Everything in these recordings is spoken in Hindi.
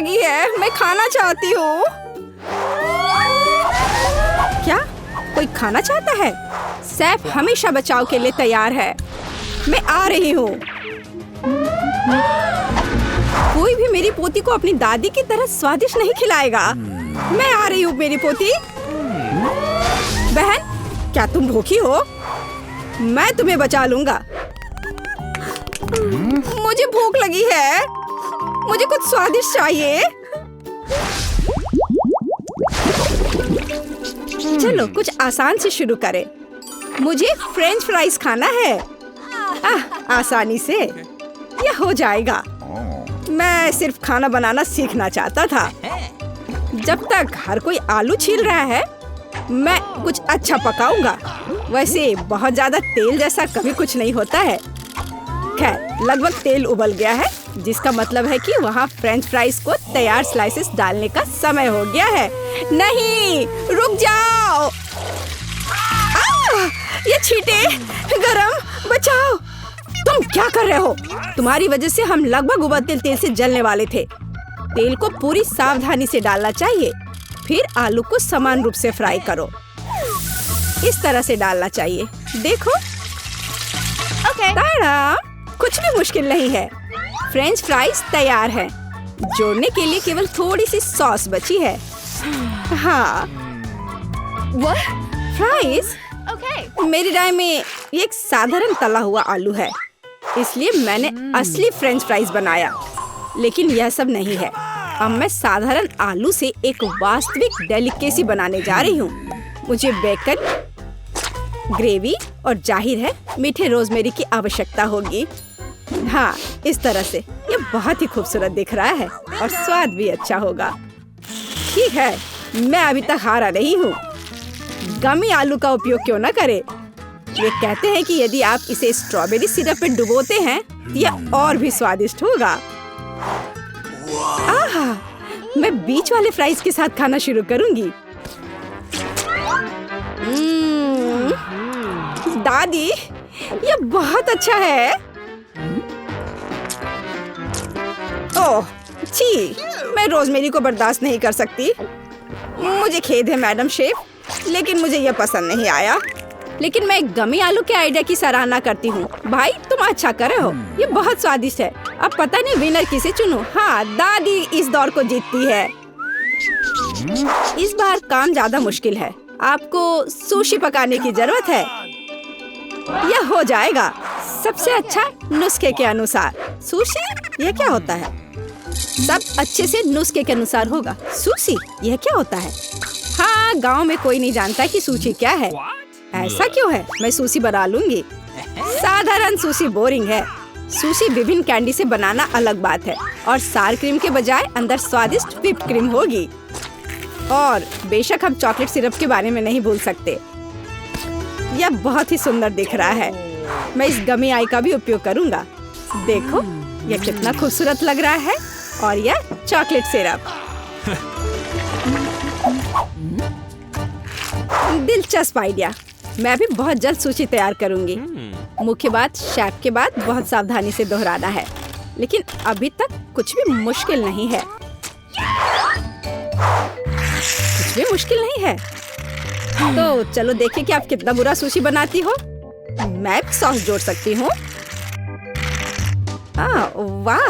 लगी है, मैं खाना चाहती हूँ। क्या कोई खाना चाहता है? सैफ हमेशा बचाव के लिए तैयार है। मैं आ रही हूँ। कोई भी मेरी पोती को अपनी दादी की तरह स्वादिष्ट नहीं खिलाएगा। मैं आ रही हूँ मेरी पोती। बहन, क्या तुम भूखी हो? मैं तुम्हें बचा लूंगा। मुझे भूख लगी है। मुझे कुछ स्वादिष्ट चाहिए। चलो कुछ आसान से शुरू करें। मुझे फ्रेंच फ्राइज खाना है। आसानी से यह हो जाएगा। मैं सिर्फ खाना बनाना सीखना चाहता था। जब तक हर कोई आलू छील रहा है, मैं कुछ अच्छा पकाऊंगा। वैसे बहुत ज्यादा तेल जैसा कभी कुछ नहीं होता है। खैर, लगभग तेल उबल गया है, जिसका मतलब है कि वहाँ फ्रेंच फ्राइज को तैयार स्लाइसेस डालने का समय हो गया है। नहीं, रुक जाओ। ये छींटे, गरम, बचाओ। तुम क्या कर रहे हो? तुम्हारी वजह से हम लगभग उबलते तेल से जलने वाले थे। तेल को पूरी सावधानी से डालना चाहिए। फिर आलू को समान रूप से फ्राई करो। इस तरह से डालना चाहिए। देखो, ताड़ा, कुछ भी मुश्किल नहीं है। फ्रेंच फ्राइज तैयार है। जोड़ने के लिए केवल थोड़ी सी सॉस बची है। हाँ, फ्राइज? मेरी राय में ये एक साधारण तला हुआ आलू है, इसलिए मैंने असली फ्रेंच फ्राइज बनाया। लेकिन यह सब नहीं है। अब मैं साधारण आलू से एक वास्तविक डेलिकेसी बनाने जा रही हूँ। मुझे बेकन, ग्रेवी और जाहिर है मीठे रोजमेरी की आवश्यकता होगी। हाँ, इस तरह से ये बहुत ही खूबसूरत दिख रहा है और स्वाद भी अच्छा होगा। ठीक है, मैं अभी तक हारा नहीं हूँ। गमी आलू का उपयोग क्यों न करें? वे कहते हैं कि यदि आप इसे स्ट्रॉबेरी सिरप में डुबोते हैं, यह और भी स्वादिष्ट होगा। आहा, मैं बीच वाले फ्राइज के साथ खाना शुरू करूंगी। दादी, यह बहुत अच्छा है। ओह, छी, मैं रोजमेरी को बर्दाश्त नहीं कर सकती। मुझे खेद है मैडम शेफ, लेकिन मुझे यह पसंद नहीं आया। लेकिन मैं गमी आलू के आइडिया की सराहना करती हूँ। भाई, तुम अच्छा कर रहे हो। ये बहुत स्वादिष्ट है। अब पता नहीं विनर किसे चुनूं। हाँ, दादी इस दौर को जीतती है। इस बार काम ज्यादा मुश्किल है। आपको सुशी पकाने की जरूरत है। यह हो जाएगा सबसे अच्छा नुस्खे के अनुसार। सुशी? यह क्या होता है? सब अच्छे से नुस्खे के अनुसार होगा। सुशी? यह क्या होता है? हाँ, गांव में कोई नहीं जानता कि सुशी क्या है। ऐसा क्यों है? मैं सुशी बना लूंगी। साधारण सुशी बोरिंग है। सुशी विभिन्न कैंडी से बनाना अलग बात है। और सार क्रीम के बजाय अंदर स्वादिष्ट व्हिप्ड क्रीम होगी। और बेशक हम चॉकलेट सिरप के बारे में नहीं भूल सकते। यह बहुत ही सुंदर दिख रहा है। मैं इस गमी आई का भी उपयोग करूंगा। देखो, यह कितना खूबसूरत लग रहा है। और यह चॉकलेट सिरप। दिलचस्प आइडिया। मैं भी बहुत जल्द सूची तैयार करूंगी। मुख्य बात शेफ के बाद बहुत सावधानी से दोहराना है। लेकिन अभी तक कुछ भी मुश्किल नहीं है। कुछ भी मुश्किल नहीं है। तो चलो देखें कि आप कितना बुरा सुशी बनाती हो। मैं सॉस जोड़ सकती हूँ। वाह,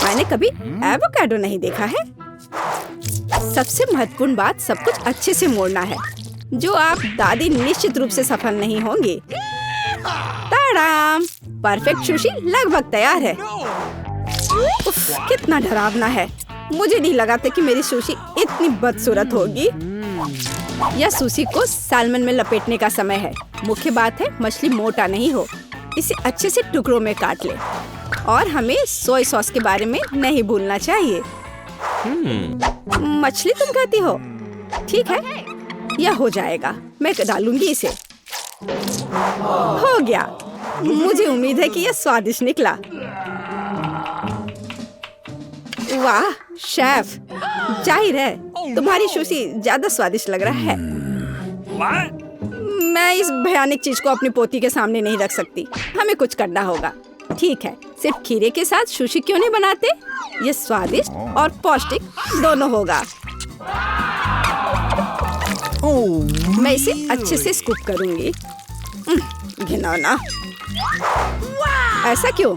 मैंने कभी एवोकाडो नहीं देखा है। सबसे महत्वपूर्ण बात, सब कुछ अच्छे से मोड़ना है, जो आप दादी निश्चित रूप से सफल नहीं होंगे। ताड़ाम, परफेक्ट सुशी लगभग तैयार है। उफ, कितना डरावना है। मुझे नहीं लगा था कि मेरी सुशी इतनी बदसूरत होगी। यह सुशी को साल्मन में लपेटने का समय है। मुख्य बात है मछली मोटा नहीं हो। इसे अच्छे से टुकड़ों में काट ले। और हमें सोया सॉस के बारे में नहीं भूलना चाहिए। मछली तुम कहती हो? ठीक है, यह हो जाएगा। मैं डालूंगी इसे। हो गया। मुझे उम्मीद है कि यह स्वादिष्ट निकला। वाह शेफ, जाहिर है तुम्हारी सुशी ज्यादा स्वादिष्ट लग रहा है। मैं इस भयानक चीज को अपनी पोती के सामने नहीं रख सकती। हमें कुछ करना होगा। ठीक है, सिर्फ खीरे के साथ सुशी क्यों नहीं बनाते? ये स्वादिष्ट और पौष्टिक दोनों होगा। मैं इसे अच्छे से स्कूप करूंगी। घिनौना। ऐसा क्यों?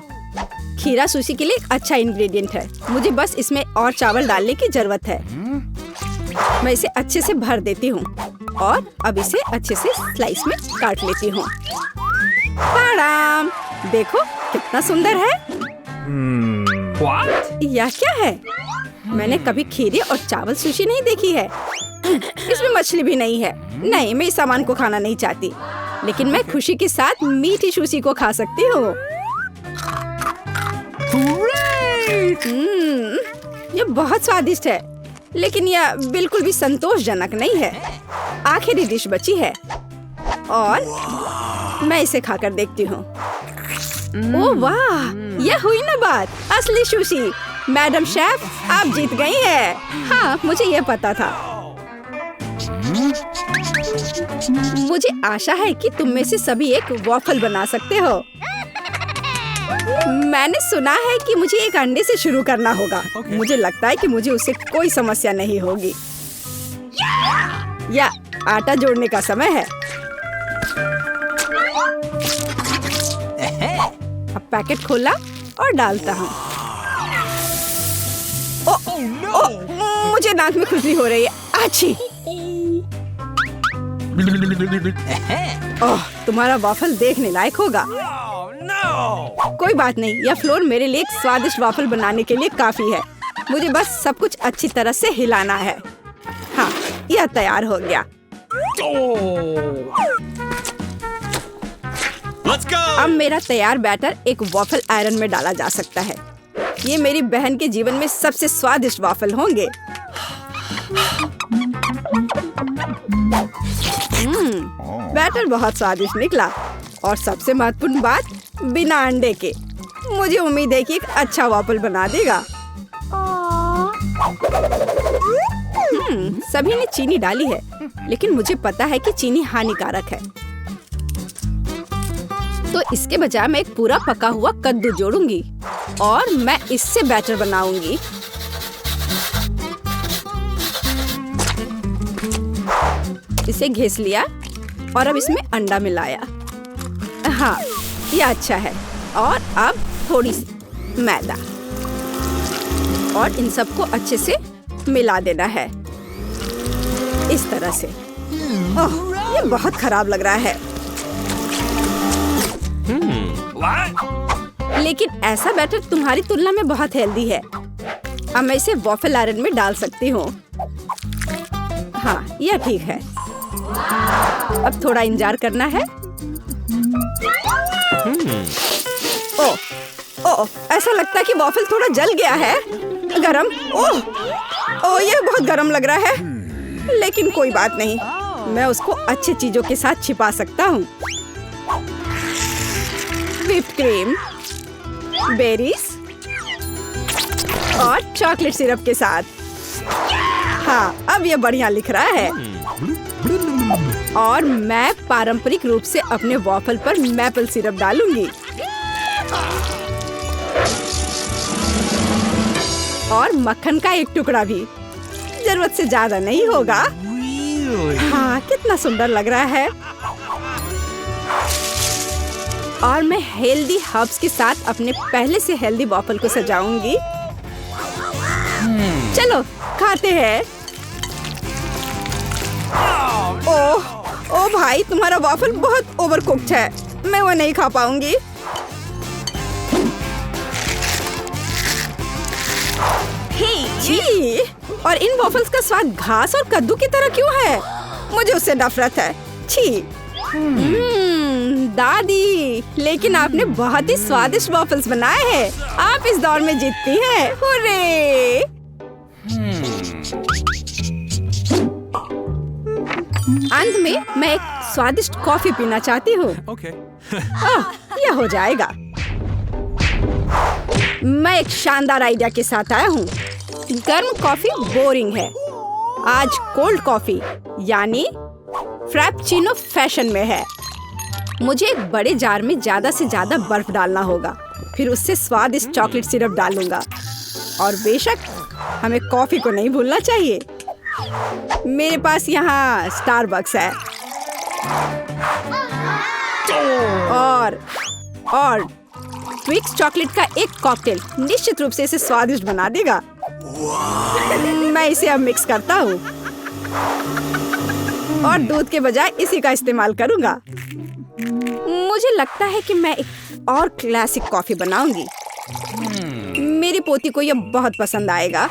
खीरा सुशी के लिए एक अच्छा इंग्रेडिएंट है। मुझे बस इसमें और चावल डालने की जरूरत है। मैं इसे अच्छे से भर देती हूँ और अब इसे अच्छे से स्लाइस में काट लेती हूँ। देखो कितना सुंदर है। यह क्या है? मैंने कभी खीरे और चावल सुशी नहीं देखी है। इसमें मछली भी नहीं है। नहीं, मैं इस सामान को खाना नहीं चाहती, लेकिन मैं खुशी के साथ मीठी सुशी को खा सकती हूँ। ये बहुत स्वादिष्ट है, लेकिन यह बिल्कुल भी संतोषजनक नहीं है। आखिरी डिश बची है और मैं इसे खाकर देखती हूँ। ओह वाह, यह हुई ना बात, असली सुशी। मैडम शेफ, आप जीत गई हैं। हाँ, मुझे यह पता था। मुझे आशा है कि तुम में से सभी एक वॉफल बना सकते हो। मैंने सुना है कि मुझे एक अंडे से शुरू करना होगा। मुझे लगता है कि मुझे उससे कोई समस्या नहीं होगी। या आटा जोड़ने का समय है। अब पैकेट खोला और डालता हूँ। मुझे नाक में खुजली हो रही है। आछी। ओह, तुम्हारा वॉफल देखने लायक होगा। कोई बात नहीं, यह फ्लोर मेरे लिए एक स्वादिष्ट वॉफल बनाने के लिए काफी है। मुझे बस सब कुछ अच्छी तरह से हिलाना है। हाँ, यह तैयार हो गया। अब मेरा तैयार बैटर एक वॉफल आयरन में डाला जा सकता है। ये मेरी बहन के जीवन में सबसे स्वादिष्ट वॉफल होंगे। बैटर बहुत स्वादिष्ट निकला और सबसे महत्वपूर्ण बात, बिना अंडे के। मुझे उम्मीद है कि एक अच्छा वॉफल बना देगा। सभी ने चीनी डाली है, लेकिन मुझे पता है कि चीनी हानिकारक है। तो इसके बजाय मैं एक पूरा पका हुआ कद्दू जोड़ूंगी और मैं इससे बैटर बनाऊंगी। इसे घिस लिया और अब इसमें अंडा मिलाया। हाँ, ये अच्छा है। और अब थोड़ी सी मैदा और इन सबको अच्छे से मिला देना है, इस तरह से। ओह, ये बहुत खराब लग रहा है। लेकिन ऐसा बैटर तुम्हारी तुलना में बहुत हेल्दी है। अब मैं इसे वॉफल आयरन में डाल सकती हूँ। हाँ, यह ठीक है। अब थोड़ा इंतजार करना है। ओह, ऐसा लगता है कि वॉफल थोड़ा जल गया है। गरम। ओह, यह बहुत गरम लग रहा है। लेकिन कोई बात नहीं, मैं उसको अच्छी चीजों के साथ छिपा सकता हूँ। व्हिप्ड क्रीम, बेरीज और चॉकलेट सिरप के साथ। हाँ, अब यह बढ़िया लिख रहा है। और मैं पारंपरिक रूप से अपने वॉफल पर मैपल सिरप डालूंगी और मक्खन का एक टुकड़ा भी। जरूरत से ज्यादा नहीं होगा। हाँ, कितना सुंदर लग रहा है। और मैं हेल्दी हर्ब्स के साथ अपने पहले से हेल्दी वॉफल को सजाऊंगी। चलो खाते हैं। ओह भाई, तुम्हारा वॉफल बहुत ओवरकुक्ड है। मैं वो नहीं खा पाऊंगी। छी, और इन वॉफल्स का स्वाद घास और कद्दू की तरह क्यों है? मुझे उससे नफरत है। छी। दादी, लेकिन आपने बहुत ही स्वादिष्ट वॉफल्स बनाए हैं। आप इस दौर में जीतती हैं। हुर्रे! अंत में मैं एक स्वादिष्ट कॉफी पीना चाहती हूँ। यह हो जाएगा। मैं एक शानदार आइडिया के साथ आया हूँ। गर्म कॉफी बोरिंग है। आज कोल्ड कॉफी यानी फ्रैप्पुचिनो फैशन में है। मुझे एक बड़े जार में ज्यादा से ज्यादा बर्फ डालना होगा फिर उससे स्वादिष्ट चॉकलेट सिरप डालूंगा। और बेशक हमें कॉफी को नहीं भूलना चाहिए। मेरे पास यहाँ स्टारबक्स है और ट्विक्स चॉकलेट का एक कॉकटेल निश्चित रूप से इसे स्वादिष्ट बना देगा। मैं इसे अब मिक्स करता हूँ और दूध के बजाय इसी का इस्तेमाल करूँगा। मुझे लगता है कि मैं एक और क्लासिक कॉफी बनाऊंगी। मेरी पोती को यह बहुत पसंद आएगा।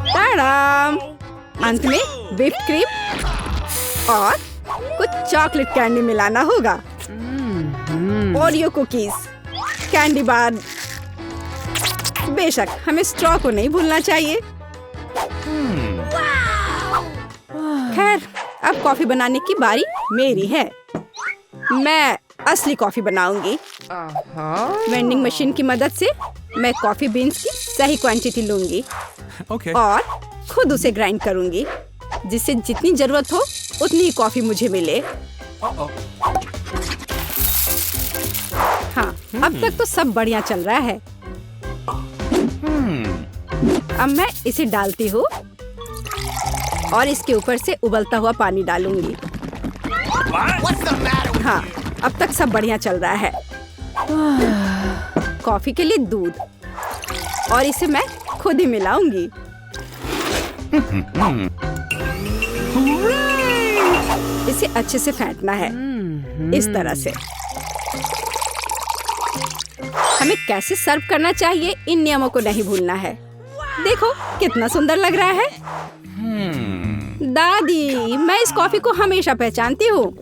टाडाम! अंत में व्हिप क्रीम और कुछ चॉकलेट कैंडी मिलाना होगा। Oreo cookies, candy bar. बेशक हमें स्ट्रॉ को नहीं भूलना चाहिए। खैर, अब कॉफी बनाने की बारी मेरी है। मैं असली कॉफी बनाऊंगी। वेंडिंग मशीन की मदद से मैं कॉफी बीन्स की सही क्वांटिटी लूंगी और खुद उसे ग्राइंड करूंगी, जिससे जितनी जरूरत हो उतनी ही कॉफी मुझे मिले। हाँ, अब तक तो सब बढ़िया चल रहा है। अब मैं इसे डालती हूँ और इसके ऊपर से उबलता हुआ पानी डालूंगी। हाँ, अब तक सब बढ़िया चल रहा है। कॉफी के लिए दूध और इसे मैं खुद ही मिलाऊंगी। इसे अच्छे से फेंटना है, इस तरह से। हमें कैसे सर्व करना चाहिए, इन नियमों को नहीं भूलना है। देखो कितना सुंदर लग रहा है। दादी, मैं इस कॉफी को हमेशा पहचानती हूँ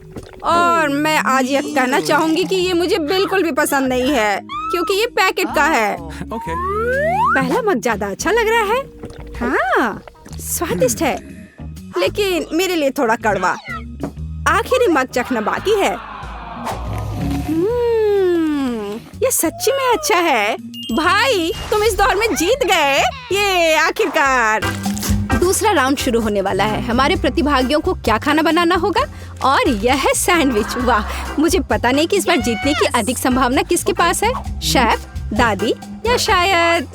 और मैं आज यह कहना चाहूंगी कि ये मुझे बिल्कुल भी पसंद नहीं है, क्योंकि ये पैकेट का है। पहला मग ज्यादा अच्छा लग रहा है। हाँ, स्वादिष्ट है, लेकिन मेरे लिए थोड़ा कड़वा। आखिरी मग चखना बाकी है। ये सच्ची में अच्छा है। भाई, तुम इस दौर में जीत गए। ये आखिरकार। दूसरा राउंड शुरू होने वाला है। हमारे प्रतिभागियों को क्या खाना बनाना होगा और यह है सैंडविच। वाह, मुझे पता नहीं कि इस बार जीतने की अधिक संभावना किसके पास है, शेफ, दादी या शायद।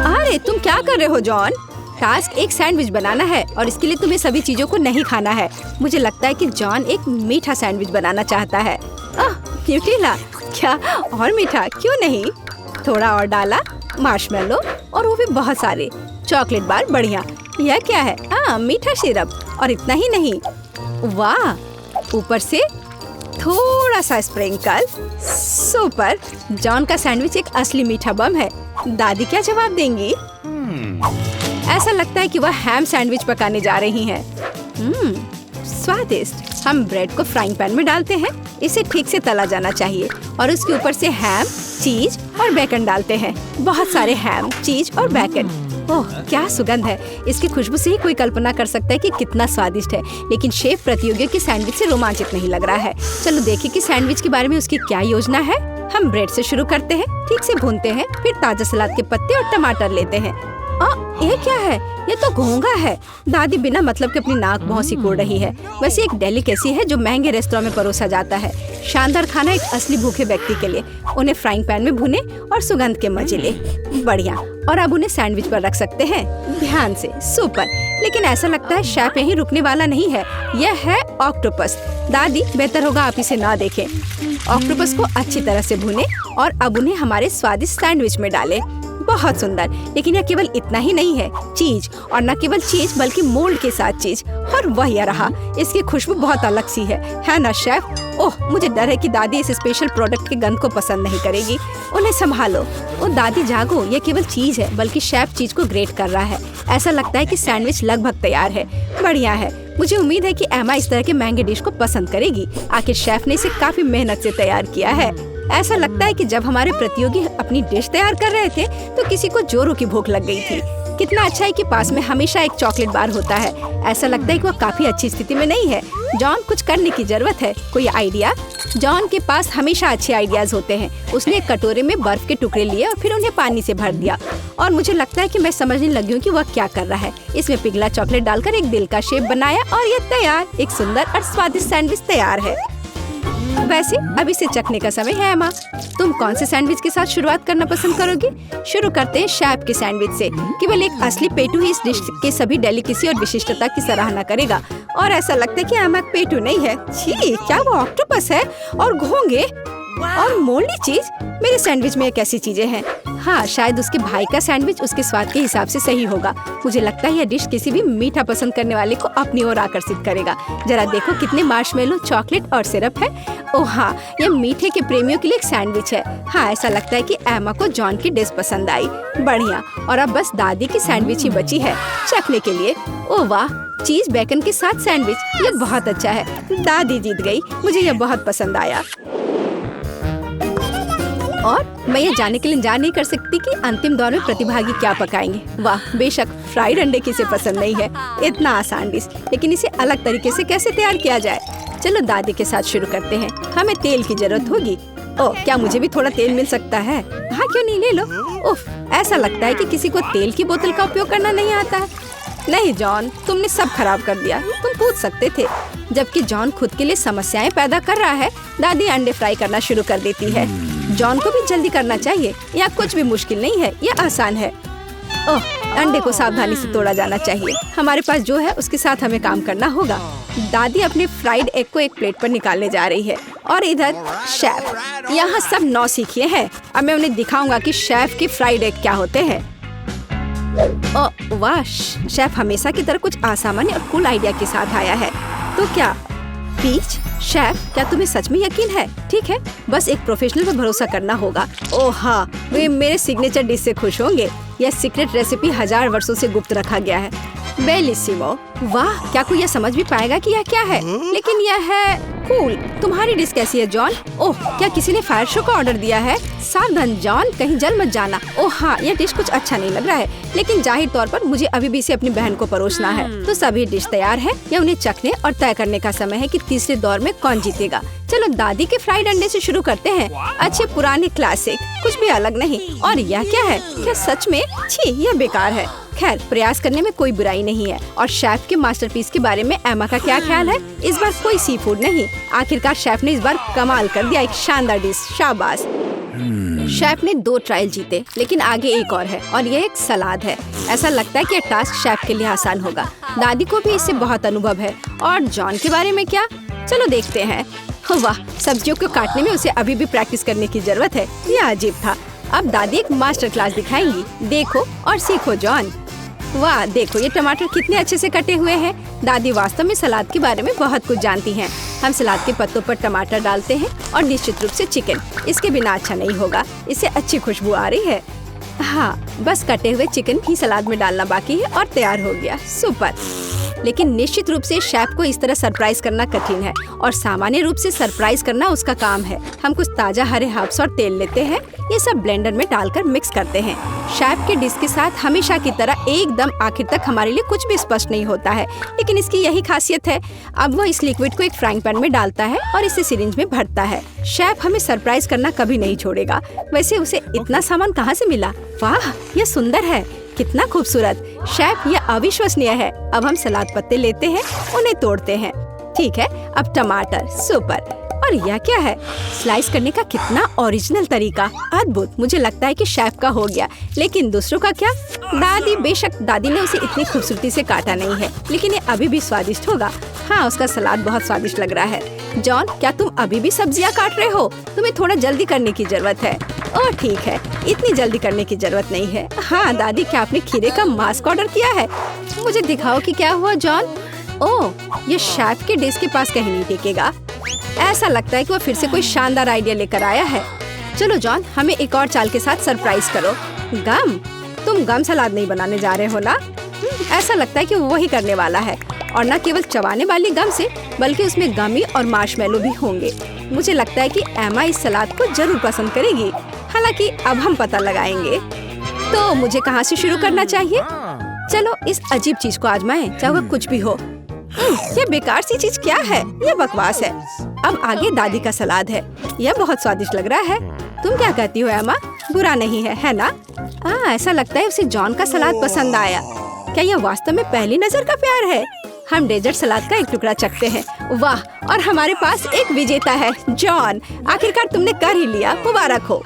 अरे तुम क्या कर रहे हो जॉन? टास्क एक सैंडविच बनाना है और इसके लिए तुम्हें सभी चीजों को नहीं खाना है। मुझे लगता है कि जॉन एक मीठा सैंडविच बनाना चाहता है। न्यूटेला, क्या और मीठा क्यों नहीं? थोड़ा और डाला, मार्शमेलो और वो भी बहुत सारे चॉकलेट बार। बढ़िया। यह क्या है? मीठा सिरप। और इतना ही नहीं, वाह, ऊपर से थोड़ा सा स्प्रिंकल। सुपर। जॉन का सैंडविच एक असली मीठा बम है। दादी क्या जवाब देंगी? ऐसा लगता है कि वह हैम सैंडविच पकाने जा रही हैं। स्वादिष्ट। हम ब्रेड को फ्राइंग पैन में डालते हैं। इसे ठीक से तला जाना चाहिए और उसके ऊपर से हैम, चीज और बेकन डालते हैं। बहुत सारे हैम, चीज और बेकन। ओह, क्या सुगंध है। इसकी खुशबू से ही कोई कल्पना कर सकता है कि कितना स्वादिष्ट है। लेकिन शेफ प्रतियोगियों के सैंडविच से रोमांचित नहीं लग रहा है। चलो देखें कि सैंडविच के बारे में उसकी क्या योजना है। हम ब्रेड से शुरू करते हैं, ठीक से भूनते हैं, फिर ताजा सलाद के पत्ते और टमाटर लेते हैं। ये क्या है? ये तो घोंघा है। दादी बिना मतलब के अपनी नाक बहुत सिकोड़ रही है। वैसे एक डेलिकेसी है जो महंगे रेस्तरां में परोसा जाता है। शानदार खाना एक असली भूखे व्यक्ति के लिए। उन्हें फ्राइंग पैन में भुने और सुगंध के मजे ले। बढ़िया। और अब उन्हें सैंडविच पर रख सकते हैं, ध्यान से। सुपर। लेकिन ऐसा लगता है शेफ यहीं रुकने वाला नहीं है। यह है ऑक्टोपस। दादी, बेहतर होगा आप इसे ना देखें। ऑक्टोपस को अच्छी तरह से भुने और अब उन्हें हमारे स्वादिष्ट सैंडविच में डालें। बहुत सुंदर। लेकिन यह केवल इतना ही नहीं है, चीज। और न केवल चीज बल्कि मोल्ड के साथ चीज। और वह यह रहा। इसकी खुशबू बहुत अलग सी है ना शेफ? ओह, मुझे डर है कि दादी इस स्पेशल प्रोडक्ट के गंध को पसंद नहीं करेगी। उन्हें संभालो। ओ दादी जागो, ये केवल चीज है, बल्कि शेफ चीज को ग्रेट कर रहा है। ऐसा लगता है कि सैंडविच लगभग तैयार है। बढ़िया है। मुझे उम्मीद है कि एमा इस तरह के महंगे डिश को पसंद करेगी। आखिर शेफ ने इसे काफी मेहनत से तैयार किया है। ऐसा लगता है कि जब हमारे प्रतियोगी अपनी डिश तैयार कर रहे थे तो किसी को जोरों की भूख लग गई थी। कितना अच्छा है कि पास में हमेशा एक चॉकलेट बार होता है। ऐसा लगता है कि वो काफी अच्छी स्थिति में नहीं है। जॉन, कुछ करने की जरूरत है। कोई आइडिया? जॉन के पास हमेशा अच्छे आइडियाज होते हैं। उसने एक कटोरे में बर्फ के टुकड़े लिए और फिर उन्हें पानी से भर दिया। और मुझे लगता है कि मैं समझने लगी हूँ कि वह क्या कर रहा है। इसमें पिघला चॉकलेट डालकर एक दिल का शेप बनाया और ये तैयार। एक सुंदर और स्वादिष्ट सैंडविच तैयार है। वैसे अब इसे चखने का समय है। एमा, तुम कौन से सैंडविच के साथ शुरुआत करना पसंद करोगी? शुरू करते हैं शेफ के सैंडविच से। केवल एक असली पेटू ही इस डिश के सभी डेलिकेसी और विशिष्टता की सराहना करेगा। और ऐसा लगता है कि एमा पेटू नहीं है। छी, क्या वो ऑक्टोपस है? और घोंगे और मोल्डी चीज। मेरे सैंडविच में कैसी चीजें हैं? हाँ, शायद उसके भाई का सैंडविच उसके स्वाद के हिसाब से सही होगा। मुझे लगता है यह डिश किसी भी मीठा पसंद करने वाले को अपनी ओर आकर्षित करेगा। जरा देखो कितने मार्शमेलो, चॉकलेट और सिरप है। ओह हाँ, यह मीठे के प्रेमियों के लिए एक सैंडविच है। हाँ, ऐसा लगता है कि एमा को जॉन की डिश पसंद आई। बढ़िया। और अब बस दादी की सैंडविच ही बची है चखने के लिए। ओह वाह, चीज बेकन के साथ सैंडविच, ये बहुत अच्छा है। दादी जीत गई। मुझे यह बहुत पसंद आया। और मैं ये जानने के लिए इंतजार नहीं कर सकती कि अंतिम दौर में प्रतिभागी क्या पकाएंगे। वाह, बेशक फ्राइड अंडे किसे पसंद नहीं है। इतना आसान डिश, लेकिन इसे अलग तरीके से कैसे तैयार किया जाए? चलो दादी के साथ शुरू करते हैं। हमें तेल की जरूरत होगी। ओह, क्या मुझे भी थोड़ा तेल मिल सकता है? हाँ, क्यों नहीं, ले लो। उफ, ऐसा लगता है कि किसी को तेल की बोतल का उपयोग करना नहीं आता है। नहीं जॉन, तुमने सब खराब कर दिया। तुम पूछ सकते थे। जबकि जॉन खुद के लिए समस्याएं पैदा कर रहा है, दादी अंडे फ्राई करना शुरू कर देती है। जॉन को भी जल्दी करना चाहिए। यह कुछ भी मुश्किल नहीं है, यह आसान है। ओह, अंडे को सावधानी से तोड़ा जाना चाहिए। हमारे पास जो है उसके साथ हमें काम करना होगा। दादी अपने फ्राइड एग को एक प्लेट पर निकालने जा रही है और इधर शेफ यहाँ सब नौसिखिए हैं। अब मैं उन्हें दिखाऊंगा कि शेफ के फ्राइड एग क्या होते हैं। ओह वाह, शेफ हमेशा की तरह कुछ असामान्य और कूल आइडिया के साथ आया है। तो क्या पीच? शेफ, क्या तुम्हें सच में यकीन है? ठीक है, बस एक प्रोफेशनल पर भरोसा करना होगा। ओह हाँ, वे मेरे सिग्नेचर डिश से खुश होंगे। यह सीक्रेट रेसिपी 1000 वर्षों से गुप्त रखा गया है। बेलिसिमो। वाह, क्या कोई यह समझ भी पाएगा कि यह क्या है? लेकिन यह है कूल। तुम्हारी डिश कैसी है जॉन? ओह, क्या किसी ने फायर शो का ऑर्डर दिया है? सावधान जॉन, कहीं जल मत जाना। ओह हाँ, यह डिश कुछ अच्छा नहीं लग रहा है, लेकिन जाहिर तौर पर मुझे अभी भी इसे अपनी बहन को परोसना है। तो सभी डिश तैयार है। यह उन्हें चखने और तय करने का समय है कि तीसरे दौर में कौन जीतेगा। चलो दादी के फ्राइड अंडे से शुरू करते हैं। अच्छे पुराने क्लासिक, कुछ भी अलग नहीं। और यह क्या है? क्या सच में? छी, यह बेकार है। खैर, प्रयास करने में कोई बुराई नहीं है। और शेफ के मास्टरपीस के बारे में एमा का क्या ख्याल है? इस बार कोई सी फूड नहीं। आखिरकार शेफ ने इस बार कमाल कर दिया, एक शानदार डिश। शाबाश। शेफ ने 2 ट्रायल जीते, लेकिन आगे एक और है और यह एक सलाद है। ऐसा लगता है कि यह टास्क शेफ के लिए आसान होगा। दादी को भी इससे बहुत अनुभव है। और जॉन के बारे में क्या? चलो देखते हैं। वाह, सब्जियों को काटने में उसे अभी भी प्रैक्टिस करने की जरूरत है। यह अजीब था। अब दादी एक मास्टर क्लास दिखाएंगी। देखो और सीखो जॉन। वाह, देखो ये टमाटर कितने अच्छे से कटे हुए हैं। दादी वास्तव में सलाद के बारे में बहुत कुछ जानती हैं। हम सलाद के पत्तों पर टमाटर डालते हैं और निश्चित रूप से चिकन। इसके बिना अच्छा नहीं होगा। इससे अच्छी खुशबू आ रही है। हाँ, बस कटे हुए चिकन ही सलाद में डालना बाकी है और तैयार हो गया। सुपर। लेकिन निश्चित रूप से शेफ को इस तरह सरप्राइज करना कठिन है और सामान्य रूप से सरप्राइज करना उसका काम है। हम कुछ ताजा हरे हर्ब्स और तेल लेते हैं। ये सब ब्लेंडर में डालकर मिक्स करते हैं। शेफ के डिश के साथ हमेशा की तरह एकदम आखिर तक हमारे लिए कुछ भी स्पष्ट नहीं होता है, लेकिन इसकी यही खासियत है। अब वो इस लिक्विड को एक फ्राइंग पैन में डालता है और इसे सिरिंज में भरता है। शेफ हमें सरप्राइज करना कभी नहीं छोड़ेगा। वैसे उसे इतना सामान कहाँ से मिला? वाह, यह सुंदर है। कितना खूबसूरत। शेफ, यह अविश्वसनीय है। अब हम सलाद पत्ते लेते हैं, उन्हें तोड़ते हैं। ठीक है, अब टमाटर। सुपर। और यह क्या है? स्लाइस करने का कितना ओरिजिनल तरीका। अद्भुत। मुझे लगता है कि शेफ का हो गया, लेकिन दूसरों का क्या? दादी, बेशक दादी ने उसे इतनी खूबसूरती से काटा नहीं है, लेकिन ये अभी भी स्वादिष्ट होगा। हाँ, उसका सलाद बहुत स्वादिष्ट लग रहा है। जॉन, क्या तुम अभी भी सब्जियां काट रहे हो? तुम्हें थोड़ा जल्दी करने की जरूरत है। ओह ठीक है, इतनी जल्दी करने की जरूरत नहीं है। हाँ दादी, क्या आपने खीरे का मास्क ऑर्डर किया है? मुझे दिखाओ कि क्या हुआ जॉन। ओह, ये शेफ के डिश के पास कहीं नहीं टिकेगा। ऐसा लगता है कि वो फिर से कोई शानदार आइडिया लेकर आया है। चलो जॉन, हमें एक और चाल के साथ सरप्राइज करो। गम? तुम गम सलाद नहीं बनाने जा रहे हो ना? ऐसा लगता है कि वो वही करने वाला है। और न केवल चबाने वाली गम से, बल्कि उसमें गमी और मार्शमेलो भी होंगे। मुझे लगता है कि एमा इस सलाद को जरूर पसंद करेगी। हालांकि अब हम पता लगाएंगे। तो मुझे कहाँ से शुरू करना चाहिए? चलो इस अजीब चीज को आजमाएं, चाहे वो कुछ भी हो। ये बेकार सी चीज क्या है? ये बकवास है। अब आगे दादी का सलाद है। यह बहुत स्वादिष्ट लग रहा है। तुम क्या कहती हो एमा? बुरा नहीं है ना? ऐसा लगता है उसे जॉन का सलाद पसंद आया। क्या यह वास्तव में पहली नजर का प्यार है? हम डेजर्ट सलाद का एक टुकड़ा चखते हैं। वाह! और हमारे पास एक विजेता है, जॉन। आखिरकार तुमने कर ही लिया, मुबारक हो।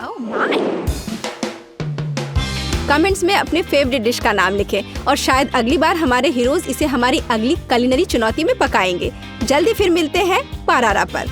कमेंट्स में अपने फेवरेट डिश का नाम लिखें और शायद अगली बार हमारे हीरोज इसे हमारी अगली कुलिनरी चुनौती में पकाएंगे। जल्दी फिर मिलते हैं पारारा पर।